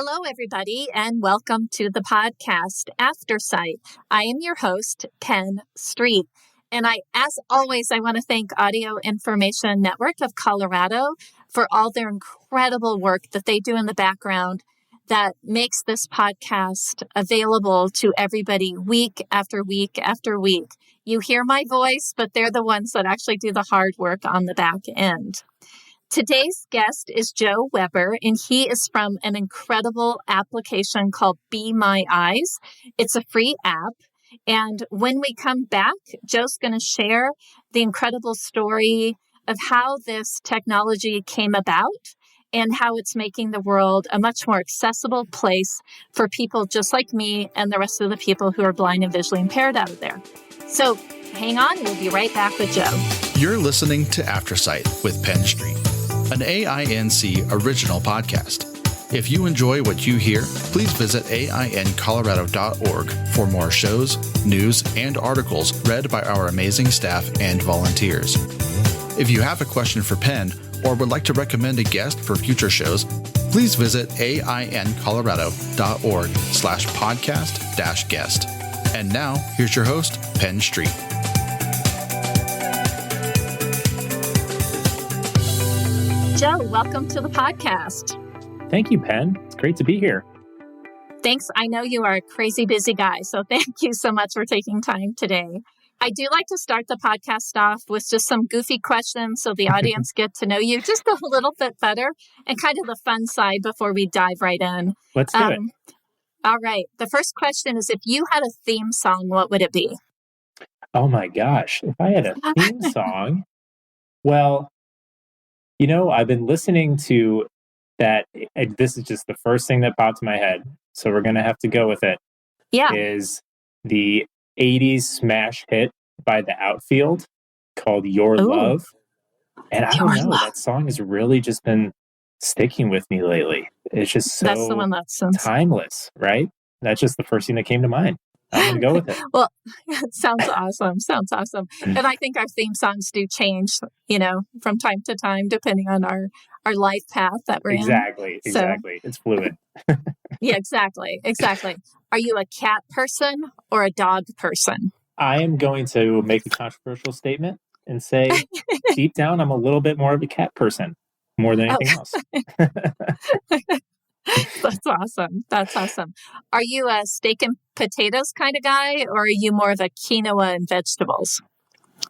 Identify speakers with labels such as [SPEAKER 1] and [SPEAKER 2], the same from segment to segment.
[SPEAKER 1] Hello, everybody, and welcome to the podcast Aftersight. I am your host, Penn Street. And as always, I want to thank Audio Information Network of Colorado for all their incredible work that they do in the background that makes this podcast available to everybody week after week after week. You hear my voice, but they're the ones that actually do the hard work on the back end. Today's guest is Joe Weber, and he is from an incredible application called Be My Eyes. It's a free app. And when we come back, Joe's going to share the incredible story of how this technology came about and how it's making the world a much more accessible place for people just like me and the rest of the people who are blind and visually impaired out there. So hang on, we'll be right back with Joe.
[SPEAKER 2] You're listening to Aftersight with Penn Street, an AINC original podcast. If you enjoy what you hear, please visit aincolorado.org for more shows, news, and articles read by our amazing staff and volunteers. If you have a question for Penn or would like to recommend a guest for future shows, please visit aincolorado.org/podcast-guest. And now, here's your host, Penn Street.
[SPEAKER 1] Joe, welcome to the podcast.
[SPEAKER 3] Thank you, Penn. It's great to be here.
[SPEAKER 1] Thanks. I know you are a crazy busy guy, so thank you so much for taking time today. I do like to start the podcast off with just some goofy questions so the audience get to know you just a little bit better and kind of the fun side before we dive right in.
[SPEAKER 3] Let's do it.
[SPEAKER 1] All right. The first question is, if you had a theme song, what would it be?
[SPEAKER 3] Oh my gosh. If I had a theme song, well, I've been listening to that. This is just the first thing that popped to my head. So we're going to have to go with it.
[SPEAKER 1] Yeah.
[SPEAKER 3] Is the 80s smash hit by The Outfield called Your Love. And I don't know, that song has really just been sticking with me lately. It's just so
[SPEAKER 1] That's the one that's
[SPEAKER 3] timeless, right? That's just the first thing that came to mind. I'm going to go with it.
[SPEAKER 1] Well, it sounds awesome. Sounds awesome. And I think our theme songs do change, from time to time, depending on our life path that we're in.
[SPEAKER 3] Exactly. It's fluid.
[SPEAKER 1] Yeah, exactly. Are you a cat person or a dog person?
[SPEAKER 3] I am going to make a controversial statement and say, deep down, I'm a little bit more of a cat person, more than anything else.
[SPEAKER 1] That's awesome. Are you a steak and potatoes kind of guy, or are you more of a quinoa and vegetables?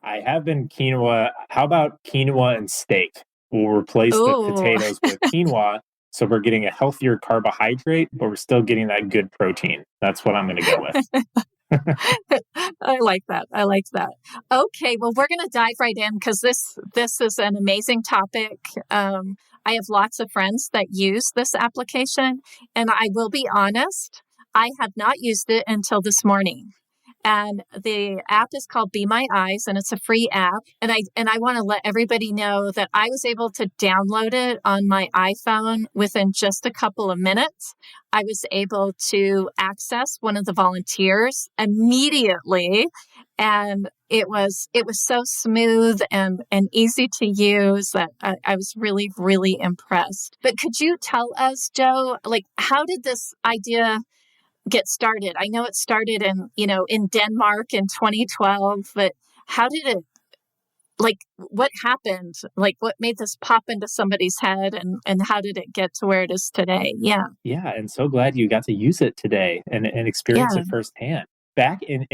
[SPEAKER 3] I have been quinoa. How about quinoa and steak? We'll replace the potatoes with quinoa, so we're getting a healthier carbohydrate, but we're still getting that good protein. That's what I'm going to go with.
[SPEAKER 1] I like that. Okay, well, we're going to dive right in because this is an amazing topic. I have lots of friends that use this application, and I will be honest, I have not used it until this morning. And the app is called Be My Eyes, and it's a free app. And I want to let everybody know that I was able to download it on my iPhone within just a couple of minutes. I was able to access one of the volunteers immediately, and it was so smooth and easy to use that I was really, really impressed. But could you tell us, Joe, how did this idea get started? I know it started in Denmark in 2012, but how did it, what happened? What made this pop into somebody's head, and how did it get to where it is today? Yeah.
[SPEAKER 3] Yeah. And so glad you got to use it today and experience it firsthand. Back in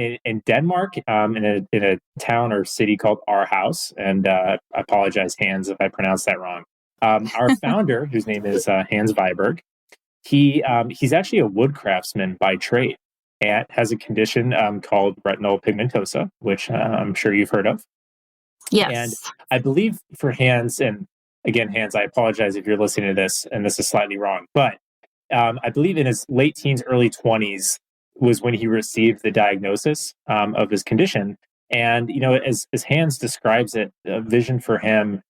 [SPEAKER 3] Denmark, in a town or city called Aarhus, and I apologize, Hans, if I pronounced that wrong. Our founder, whose name is Hans Viberg, he's actually a wood craftsman by trade and has a condition called retinal pigmentosa, which I'm sure you've heard of.
[SPEAKER 1] Yes.
[SPEAKER 3] And I believe for Hans, and again, Hans, I apologize if you're listening to this and this is slightly wrong, but I believe in his late teens, early 20s was when he received the diagnosis of his condition. And, as Hans describes it, vision for him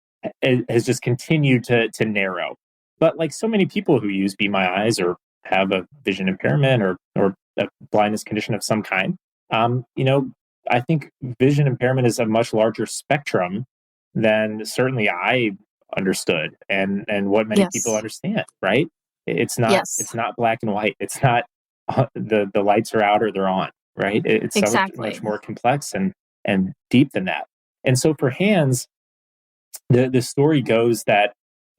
[SPEAKER 3] has just continued to narrow. But like so many people who use Be My Eyes or have a vision impairment or a blindness condition of some kind, I think vision impairment is a much larger spectrum than certainly I understood and what many people understand, right? It's
[SPEAKER 1] Yes,
[SPEAKER 3] not black and white. It's not the lights are out or they're on, right? It's so much
[SPEAKER 1] exactly.
[SPEAKER 3] more complex and deep than that. And so for hands, the story goes that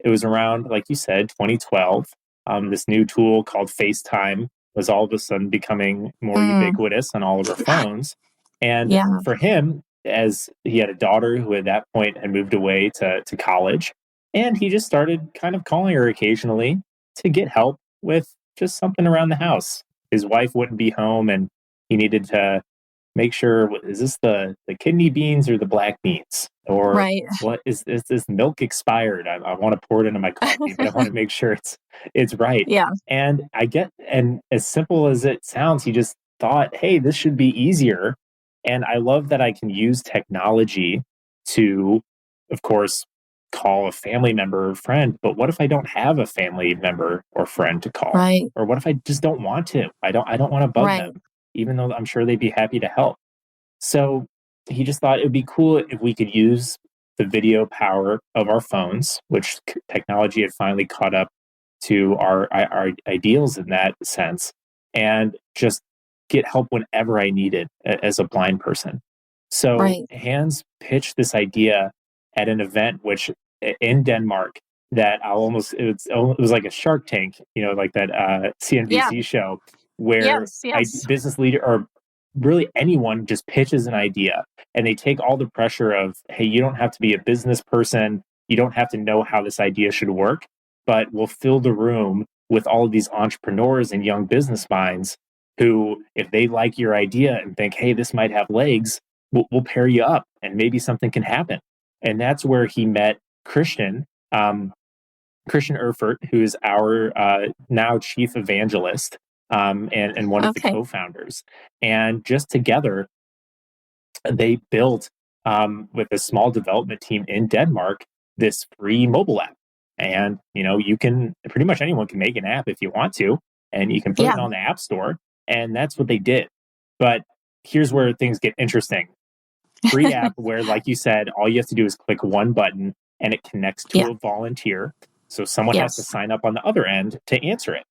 [SPEAKER 3] it was around, like you said, 2012. This new tool called FaceTime was all of a sudden becoming more
[SPEAKER 1] Mm,
[SPEAKER 3] ubiquitous on all of our phones. And
[SPEAKER 1] yeah,
[SPEAKER 3] for him, as he had a daughter who at that point had moved away to college, and he just started kind of calling her occasionally to get help with just something around the house. His wife wouldn't be home, and he needed to make sure, is this the kidney beans or the black beans, or
[SPEAKER 1] right.
[SPEAKER 3] what is this milk expired? I want to pour it into my coffee, but I want to make sure it's right.
[SPEAKER 1] Yeah,
[SPEAKER 3] And and as simple as it sounds, he just thought, hey, this should be easier. And I love that I can use technology to, of course, call a family member or friend. But what if I don't have a family member or friend to call?
[SPEAKER 1] right,
[SPEAKER 3] Or what if I just don't want to? I don't want to bug
[SPEAKER 1] right,
[SPEAKER 3] them, even though I'm sure they'd be happy to help. So he just thought it would be cool if we could use the video power of our phones, which technology had finally caught up to our ideals in that sense, and just get help whenever I needed as a blind person. So
[SPEAKER 1] right.
[SPEAKER 3] Hans pitched this idea at an event which in Denmark that it was like a Shark Tank, like that
[SPEAKER 1] Yeah,
[SPEAKER 3] CNBC show where
[SPEAKER 1] yes, yes.
[SPEAKER 3] business leader or really anyone just pitches an idea and they take all the pressure of, hey, you don't have to be a business person, you don't have to know how this idea should work, but we'll fill the room with all of these entrepreneurs and young business minds who, if they like your idea and think, hey, this might have legs, we'll pair you up and maybe something can happen. And that's where he met Christian, Christian Erfurt, who is our now chief evangelist, and one of the
[SPEAKER 1] Okay,
[SPEAKER 3] co-founders. And just together, they built, with a small development team in Denmark, this free mobile app. And you can pretty much anyone can make an app if you want to, and you can put it
[SPEAKER 1] yeah,
[SPEAKER 3] on the App Store. And that's what they did. But here's where things get interesting. Free app where, like you said, all you have to do is click one button and it connects
[SPEAKER 1] yeah,
[SPEAKER 3] to a volunteer. So someone has to
[SPEAKER 1] yes,
[SPEAKER 3] sign up on the other end to answer it.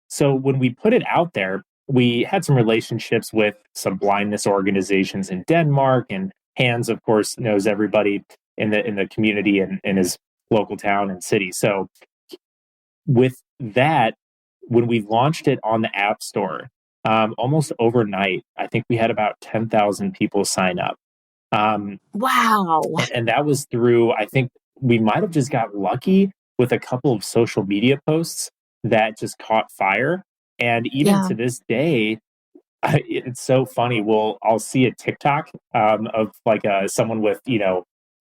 [SPEAKER 3] So when we put it out there, we had some relationships with some blindness organizations in Denmark, and Hans, of course, knows everybody in the community and in his local town and city. So with that, when we launched it on the App Store, almost overnight, I think we had about 10,000 people sign up. Um,
[SPEAKER 1] wow,
[SPEAKER 3] and that was through, I think we might have just got lucky with a couple of social media posts that just caught fire. And even
[SPEAKER 1] yeah,
[SPEAKER 3] to this day, it's so funny. I'll see a TikTok of like someone with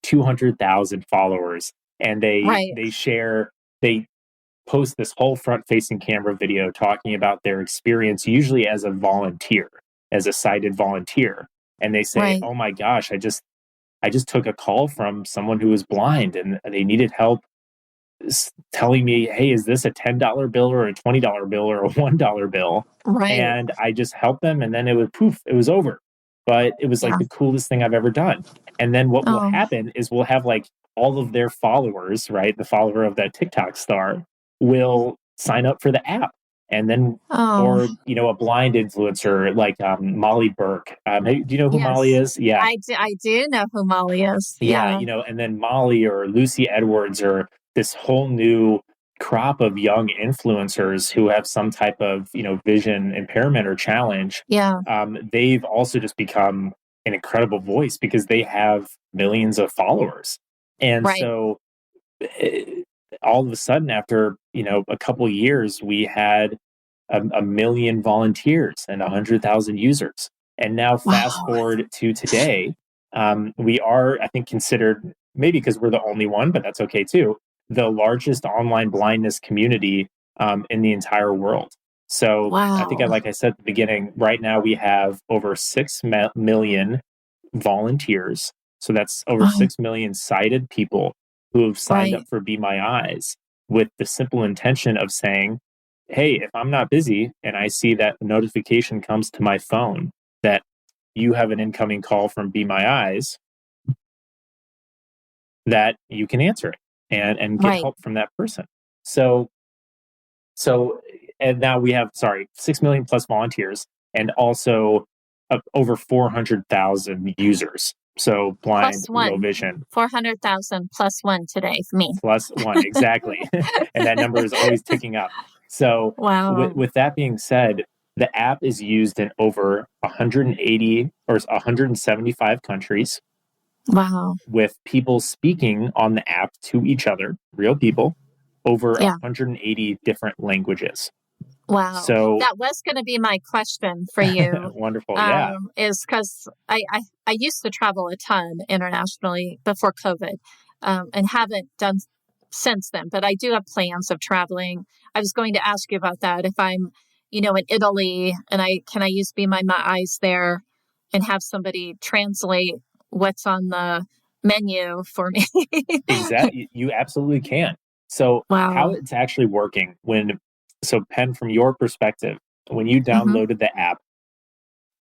[SPEAKER 3] 200,000 followers, and
[SPEAKER 1] right,
[SPEAKER 3] they post this whole front facing camera video talking about their experience, usually as a volunteer, as a sighted volunteer, and they say,
[SPEAKER 1] right,
[SPEAKER 3] "Oh my gosh, I just took a call from someone who was blind and they needed help telling me, hey, is this a $10 bill or a $20 bill or a $1 bill?"
[SPEAKER 1] right,
[SPEAKER 3] And I just helped them and then it was poof, it was over. But it was like
[SPEAKER 1] yeah.
[SPEAKER 3] the coolest thing I've ever done. And then what will
[SPEAKER 1] Oh,
[SPEAKER 3] happen is we'll have like all of their followers, right? The follower of that TikTok star will sign up for the app. And then,
[SPEAKER 1] oh,
[SPEAKER 3] or, a blind influencer like Molly Burke. Hey, do you know who Molly
[SPEAKER 1] yes.
[SPEAKER 3] is? Yeah.
[SPEAKER 1] I do know who Molly is.
[SPEAKER 3] Yeah,
[SPEAKER 1] Yeah,
[SPEAKER 3] and then Molly or Lucy Edwards or this whole new crop of young influencers who have some type of, vision impairment or challenge.
[SPEAKER 1] yeah,
[SPEAKER 3] They've also just become an incredible voice because they have millions of followers. And
[SPEAKER 1] right.
[SPEAKER 3] so eh, all of a sudden, after, a couple years, we had a million volunteers and 100,000 users. And now, fast
[SPEAKER 1] Wow,
[SPEAKER 3] forward to today, we are, I think, considered, maybe because we're the only one, but that's okay too, the largest online blindness community in the entire world. So I think,
[SPEAKER 1] wow.
[SPEAKER 3] like I said at the beginning, right now we have over 6 million volunteers. So that's over
[SPEAKER 1] Oh,
[SPEAKER 3] 6 million sighted people who have signed up
[SPEAKER 1] right,
[SPEAKER 3] for Be My Eyes with the simple intention of saying, hey, if I'm not busy and I see that notification comes to my phone that you have an incoming call from Be My Eyes, that you can answer it and get
[SPEAKER 1] right.
[SPEAKER 3] help from that person. So So, and now we have, 6 million plus volunteers and also over 400,000 users. So blind,
[SPEAKER 1] Plus
[SPEAKER 3] low
[SPEAKER 1] one.
[SPEAKER 3] vision.
[SPEAKER 1] 400,000 plus one today, me.
[SPEAKER 3] Plus one, exactly. And that number is always ticking up. So
[SPEAKER 1] Wow.
[SPEAKER 3] with that being said, the app is used in over 180 or 175 countries
[SPEAKER 1] Wow.
[SPEAKER 3] with people speaking on the app to each other, real people, over
[SPEAKER 1] Yeah.
[SPEAKER 3] 180 different languages.
[SPEAKER 1] Wow.
[SPEAKER 3] So
[SPEAKER 1] That was going to be my question for you.
[SPEAKER 3] wonderful. Yeah.
[SPEAKER 1] Is because I used to travel a ton internationally before COVID, and haven't done since then, but I do have plans of traveling. I was going to ask you about that. If I'm, in Italy and can I use Be My Eyes there and have somebody translate what's on the menu for me?
[SPEAKER 3] Exactly. You absolutely can. So how
[SPEAKER 1] Wow.
[SPEAKER 3] it's actually working Penn, from your perspective, when you
[SPEAKER 1] Hmm.
[SPEAKER 3] downloaded the app,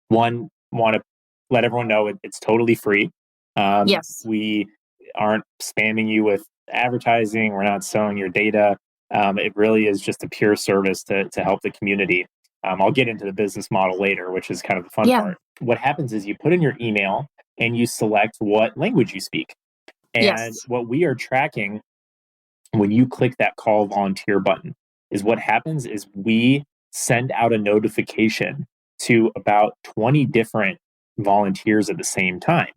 [SPEAKER 3] one, want to let everyone know it's totally free.
[SPEAKER 1] Yes.
[SPEAKER 3] We aren't spamming you with advertising. We're not selling your data. It really is just a pure service to help the community. I'll get into the business model later, which is kind of the fun
[SPEAKER 1] Yeah.
[SPEAKER 3] part. What happens is you put in your email and you select what language you speak. And
[SPEAKER 1] Yes.
[SPEAKER 3] what we are tracking when you click that call volunteer button is what happens is we send out a notification to about 20 different volunteers at the same time.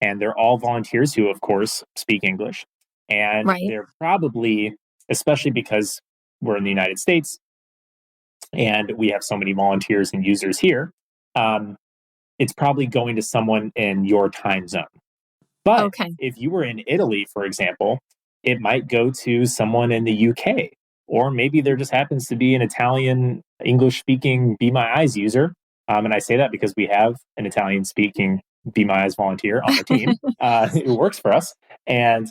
[SPEAKER 3] And they're all volunteers who, of course, speak English. And
[SPEAKER 1] Right.
[SPEAKER 3] they're probably, especially because we're in the United States and we have so many volunteers and users here, it's probably going to someone in your time zone. But
[SPEAKER 1] Okay.
[SPEAKER 3] if you were in Italy, for example, it might go to someone in the UK, or maybe there just happens to be an Italian English speaking Be My Eyes user. And I say that because we have an Italian speaking Be My Eyes volunteer on our team. It works for us. And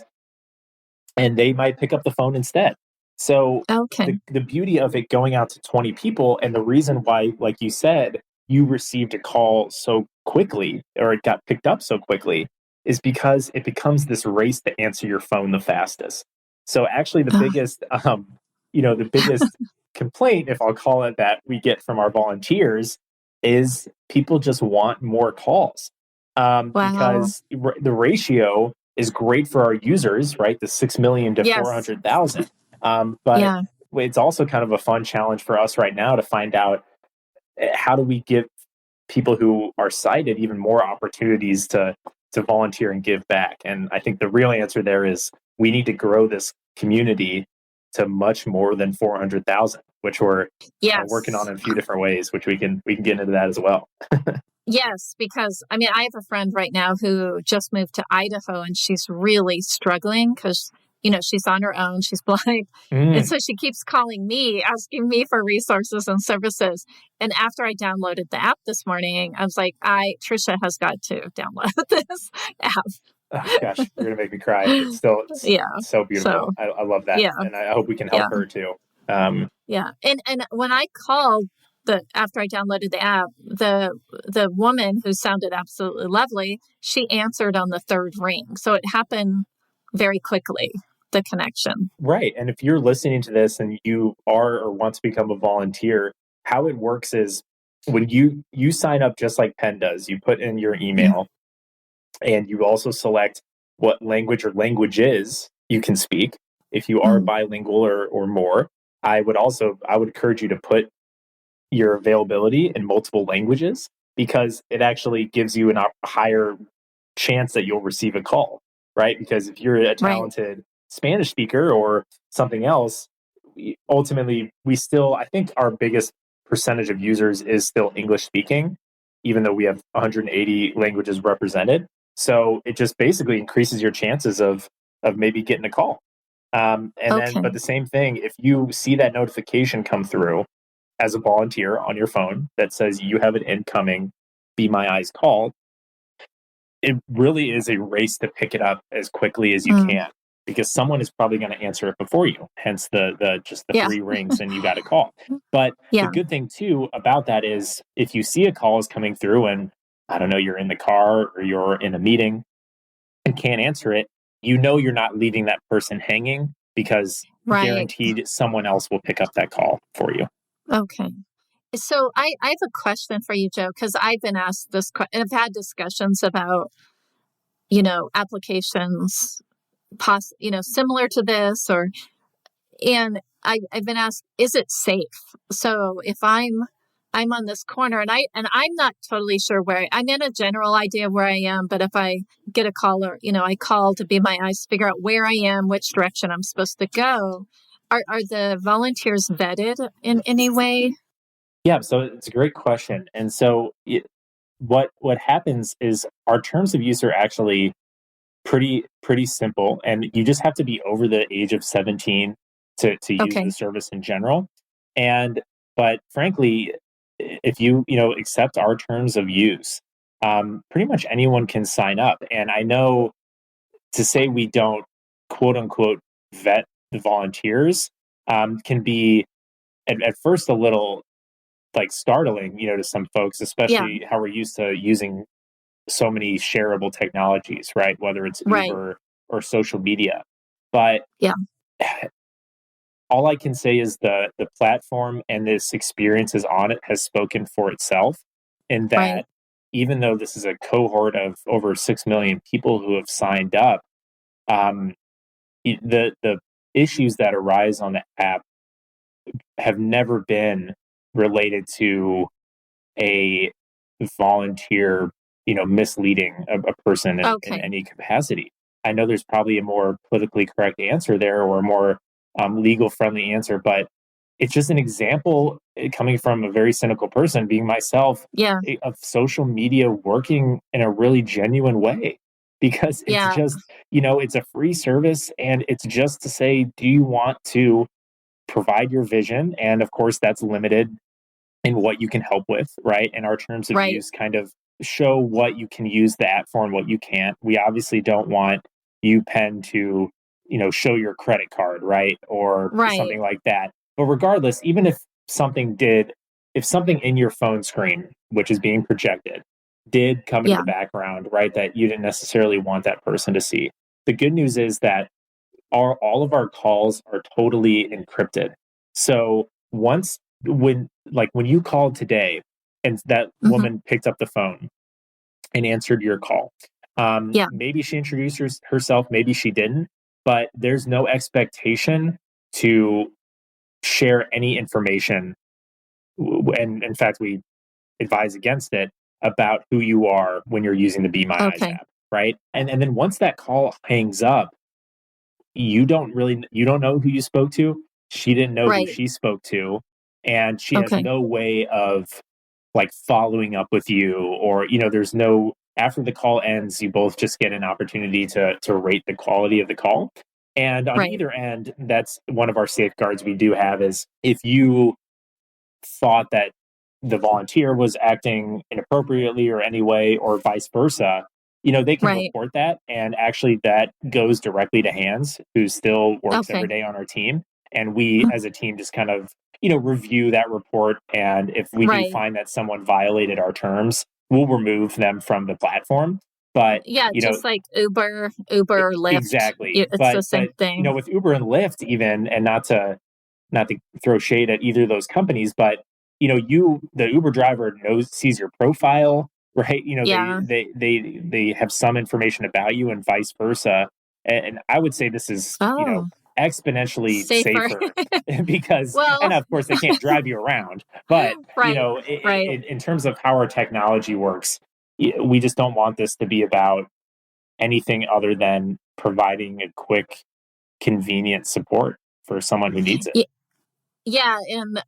[SPEAKER 3] they might pick up the phone instead. So
[SPEAKER 1] Okay.
[SPEAKER 3] the beauty of it going out to 20 people, and the reason why, like you said, you received a call so quickly or it got picked up so quickly is because it becomes this race to answer your phone the fastest. So actually the biggest complaint, if I'll call it that, we get from our volunteers is people just want more calls.
[SPEAKER 1] Wow.
[SPEAKER 3] Because the ratio is great for our users, right? The 6 million to
[SPEAKER 1] Yes.
[SPEAKER 3] 400,000. But
[SPEAKER 1] Yeah.
[SPEAKER 3] it's also kind of a fun challenge for us right now to find out how do we give people who are sighted even more opportunities to volunteer and give back. And I think the real answer there is we need to grow this community to much more than 400,000, which we're working on
[SPEAKER 1] Yes.
[SPEAKER 3] in a few different ways, which we can get into that as well.
[SPEAKER 1] Yes, because I have a friend right now who just moved to Idaho and she's really struggling because, she's on her own, she's blind. And
[SPEAKER 3] Mm,
[SPEAKER 1] so she keeps calling me, asking me for resources and services. And after I downloaded the app this morning, I was like, Trisha has got to download this app.
[SPEAKER 3] oh gosh, you're gonna make me cry. It's
[SPEAKER 1] Yeah.
[SPEAKER 3] so beautiful.
[SPEAKER 1] So,
[SPEAKER 3] I love that,
[SPEAKER 1] yeah.
[SPEAKER 3] and I hope we can help
[SPEAKER 1] Yeah.
[SPEAKER 3] her too. Um,
[SPEAKER 1] Yeah. And when I called after I downloaded the app, the woman who sounded absolutely lovely, she answered on the third ring. So it happened very quickly, the connection.
[SPEAKER 3] right, and if you're listening to this and you are or want to become a volunteer, how it works is when you sign up just like Penn does. You put in your
[SPEAKER 1] Yeah.
[SPEAKER 3] email, and you also select what language or languages you can speak. If you are
[SPEAKER 1] Mm,
[SPEAKER 3] bilingual or more, I would encourage you to put your availability in multiple languages because it actually gives you a higher chance that you'll receive a call, right? Because if you're a
[SPEAKER 1] right.
[SPEAKER 3] talented Spanish speaker or something else, ultimately, I think our biggest percentage of users is still English speaking, even though we have 180 languages represented. So it just basically increases your chances of maybe getting a call. But
[SPEAKER 1] Okay.
[SPEAKER 3] the same thing, if you see that notification come through as a volunteer on your phone that says you have an incoming Be My Eyes call, it really is a race to pick it up as quickly as you
[SPEAKER 1] Mm,
[SPEAKER 3] can because someone is probably going to answer it before you. Hence the
[SPEAKER 1] yeah.
[SPEAKER 3] three rings and you got a call. But the
[SPEAKER 1] Yeah.
[SPEAKER 3] good thing too about that is if you see a call is coming through and I don't know, you're in the car or you're in a meeting and can't answer it, you're not leaving that person hanging because
[SPEAKER 1] Right.
[SPEAKER 3] guaranteed someone else will pick up that call for you.
[SPEAKER 1] Okay. So I have a question for you, Joe, because I've been asked this and I've had discussions about, applications, similar to this, and I've been asked, is it safe? So if I'm on this corner and I'm not totally sure I'm in a general idea of where I am, but if I get a call or, I call to be my eyes to figure out where I am, which direction I'm supposed to go, are the volunteers vetted in any way?
[SPEAKER 3] Yeah, so it's a great question. And so what happens is our terms of use are actually pretty simple, and you just have to be over the age of 17 to use
[SPEAKER 1] Okay.
[SPEAKER 3] the service in general. And but frankly, if you accept our terms of use, pretty much anyone can sign up. And I know to say we don't quote unquote vet the volunteers can be at first a little like startling, to some folks,
[SPEAKER 1] Yeah.
[SPEAKER 3] especially how we're used to using so many shareable technologies, right? Whether it's
[SPEAKER 1] Right.
[SPEAKER 3] Uber or social media. But
[SPEAKER 1] Yeah.
[SPEAKER 3] all I can say is the platform and this experiences on it has spoken for itself. In
[SPEAKER 1] Right.
[SPEAKER 3] that, even though this is a cohort of over 6 million people who have signed up, um, the issues that arise on the app have never been related to a volunteer, misleading a person in
[SPEAKER 1] Okay.
[SPEAKER 3] any capacity. I know there's probably a more politically correct answer there or a more legal friendly answer, but it's just an example coming from a very cynical person, being myself,
[SPEAKER 1] Yeah.
[SPEAKER 3] of social media working in a really genuine way. Because it's
[SPEAKER 1] Yeah.
[SPEAKER 3] just, it's a free service and it's just to say, do you want to provide your vision? And of course, that's limited in what you can help with, right? And our terms of
[SPEAKER 1] Right.
[SPEAKER 3] use kind of show what you can use the app for and what you can't. We obviously don't want you, Penn, to, show your credit card, right? Or
[SPEAKER 1] Right.
[SPEAKER 3] something like that. But regardless, even if something in your phone screen, which is being projected, did come into
[SPEAKER 1] Yeah.
[SPEAKER 3] the background, right, that you didn't necessarily want that person to see. The good news is that all of our calls are totally encrypted. So when you called today and that
[SPEAKER 1] Hmm.
[SPEAKER 3] woman picked up the phone and answered your call,
[SPEAKER 1] Yeah.
[SPEAKER 3] maybe she introduced herself, maybe she didn't, but there's no expectation to share any information. And in fact, we advise against it about who you are when you're using the Be My Eyes
[SPEAKER 1] Okay.
[SPEAKER 3] app, right? And then once that call hangs up, you don't know who you spoke to. She didn't know who
[SPEAKER 1] Right.
[SPEAKER 3] she spoke to, and she has
[SPEAKER 1] Okay.
[SPEAKER 3] no way of like following up with you, or there's no, after the call ends, you both just get an opportunity to rate the quality of the call. And on
[SPEAKER 1] Right.
[SPEAKER 3] either end, that's one of our safeguards we do have, is if you thought that the volunteer was acting inappropriately or any way, or vice versa, they can
[SPEAKER 1] Right.
[SPEAKER 3] report that. And actually, that goes directly to Hans, who still works every
[SPEAKER 1] Okay.
[SPEAKER 3] day on our team. And we, as a team, just kind of, review that report. And if we do
[SPEAKER 1] Right.
[SPEAKER 3] find that someone violated our terms, we'll remove them from the platform. But,
[SPEAKER 1] Yeah. Just like Uber or Lyft.
[SPEAKER 3] exactly.
[SPEAKER 1] It's the
[SPEAKER 3] But,
[SPEAKER 1] same thing.
[SPEAKER 3] with Uber and Lyft, even, and not to throw shade at either of those companies, but the Uber driver sees your profile, right?
[SPEAKER 1] Yeah.
[SPEAKER 3] They have some information about you, and vice versa. And I would say this is
[SPEAKER 1] Oh,
[SPEAKER 3] exponentially
[SPEAKER 1] safer.
[SPEAKER 3] safer because, and
[SPEAKER 1] Well,
[SPEAKER 3] of course they can't drive you around, but
[SPEAKER 1] right. Right.
[SPEAKER 3] in terms of how our technology works, we just don't want this to be about anything other than providing a quick, convenient support for someone who needs it.
[SPEAKER 1] Yeah, and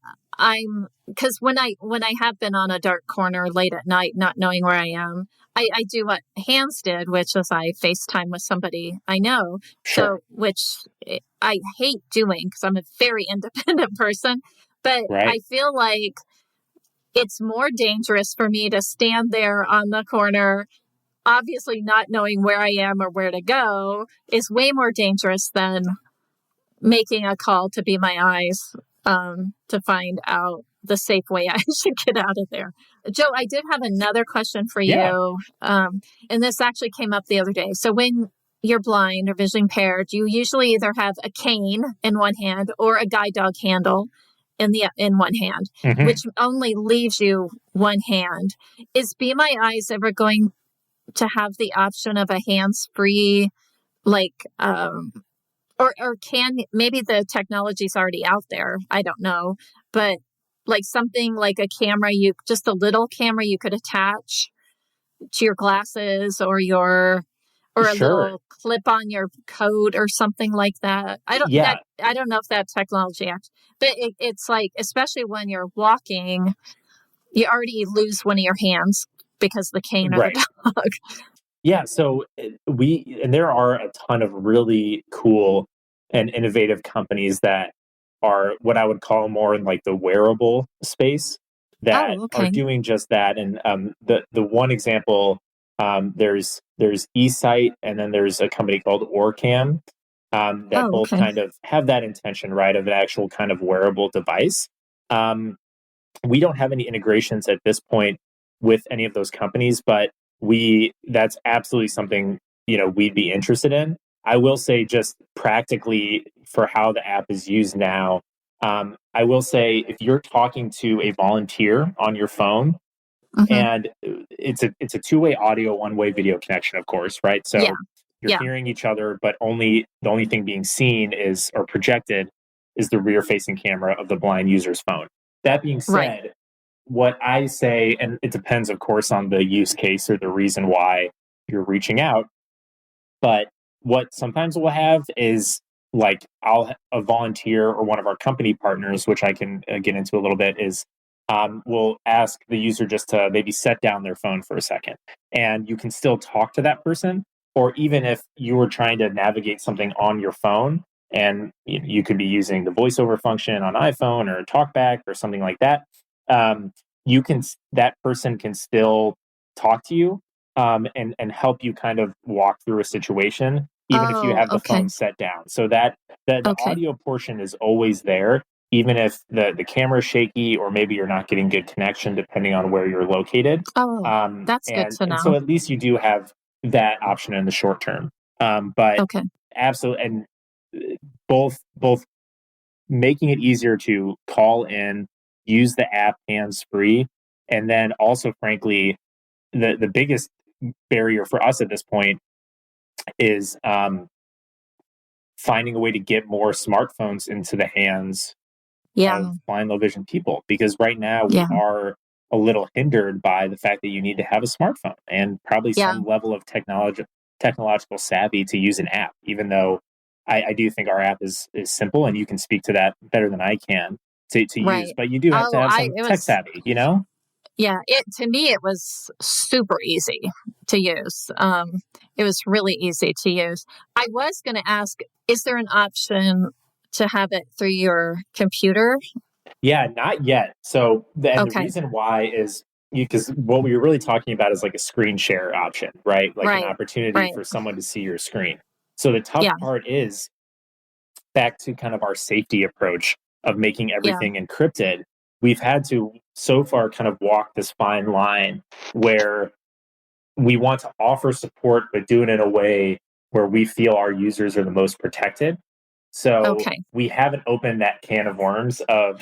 [SPEAKER 1] because when I have been on a dark corner late at night, not knowing where I am, I do what Hans did, which is I FaceTime with somebody I know.
[SPEAKER 3] Sure.
[SPEAKER 1] So, which I hate doing because I'm a very independent person, but
[SPEAKER 3] Right.
[SPEAKER 1] I feel like it's more dangerous for me to stand there on the corner, obviously not knowing where I am or where to go, is way more dangerous than making a call to Be My Eyes, to find out the safe way I should get out of there. Joe, I did have another question for
[SPEAKER 3] Yeah.
[SPEAKER 1] you. And this actually came up the other day. So you're blind or vision impaired, you usually either have a cane in one hand or a guide dog handle in one hand, which only leaves you one hand. Is Be My Eyes ever going to have the option of a hands-free, like, or can, maybe the technology's already out there, I don't know, but like something like a camera, just a little camera you could attach to your glasses or a little clip on your coat or something like that. I don't know if that technology acts, but it's like, especially when you're walking, you already lose one of your hands because of the cane or the dog.
[SPEAKER 3] Yeah, so there are a ton of really cool and innovative companies that are what I would call more in like the wearable space that are doing just that. And the one example, there's eSight, and then there's a company called Orcam that both kind of have that intention, right, of an actual kind of wearable device. We don't have any integrations at this point with any of those companies, but that's absolutely something, we'd be interested in. I will say, just practically for how the app is used now, I will say if you're talking to a volunteer on your phone, and it's a two-way audio, one-way video connection, of course, right? So you're hearing each other, but the only thing being seen or projected is the rear-facing camera of the blind user's phone. That being said, what I say, and it depends, of course, on the use case or the reason why you're reaching out, but what sometimes we'll have is like a volunteer or one of our company partners, which I can get into a little bit, is we'll ask the user just to maybe set down their phone for a second, and you can still talk to that person. Or even if you were trying to navigate something on your phone, and you could be using the voiceover function on iPhone or TalkBack or something like that, that person can still talk to you and help you kind of walk through a situation, even if you have the phone set down. So that the audio portion is always there, even if the camera is shaky or maybe you're not getting good connection depending on where you're located.
[SPEAKER 1] That's good to know.
[SPEAKER 3] And so at least you do have that option in the short term. But absolutely, and both making it easier to call in, use the app hands-free, and then also, frankly, the biggest barrier for us at this point is finding a way to get more smartphones into the hands of blind, low vision people, because right now we are a little hindered by the fact that you need to have a smartphone and probably some level of technological savvy to use an app, even though I do think our app is simple, and you can speak to that better than I can to use, but you do have to have some tech savvy,
[SPEAKER 1] Yeah, to me, it was super easy to use. It was really easy to use. I was going to ask, is there an option to have it through your computer?
[SPEAKER 3] Yeah, not yet. So the reason why is because what we were really talking about is like a screen share option, right? Like an opportunity for someone to see your screen. So the tough part is back to kind of our safety approach of making everything encrypted. We've had to so far kind of walk this fine line where we want to offer support, but do it in a way where we feel our users are the most protected. So we haven't opened that can of worms of,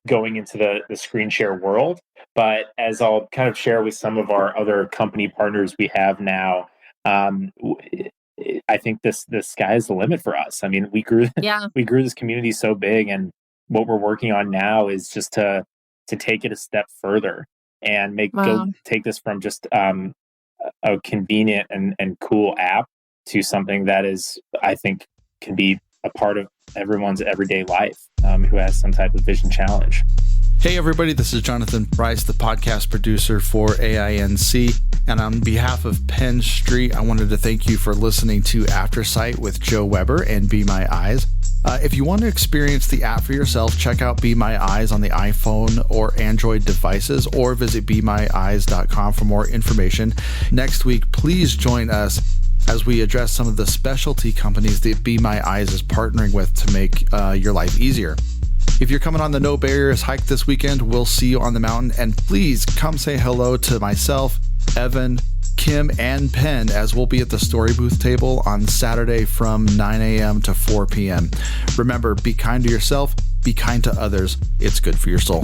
[SPEAKER 3] going into the screen share world. But as I'll kind of share with some of our other company partners we have now, I think the sky is the limit for us. I mean, we grew this community so big, and what we're working on now is just to take it a step further and take this from just a convenient and cool app to something that is, I think, can be a part of everyone's everyday life who has some type of vision challenge.
[SPEAKER 2] Hey everybody, this is Jonathan Price, the podcast producer for AINC. And on behalf of Penn Street, I wanted to thank you for listening to Aftersight with Joe Weber and Be My Eyes. If you want to experience the app for yourself, check out Be My Eyes on the iPhone or Android devices, or visit BeMyEyes.com for more information. Next week, please join us as we address some of the specialty companies that Be My Eyes is partnering with to make your life easier. If you're coming on the No Barriers hike this weekend, we'll see you on the mountain. And please come say hello to myself, Evan, Kim, and Penn, as we'll be at the Story Booth table on Saturday from 9 a.m. to 4 p.m. Remember, be kind to yourself, be kind to others. It's good for your soul.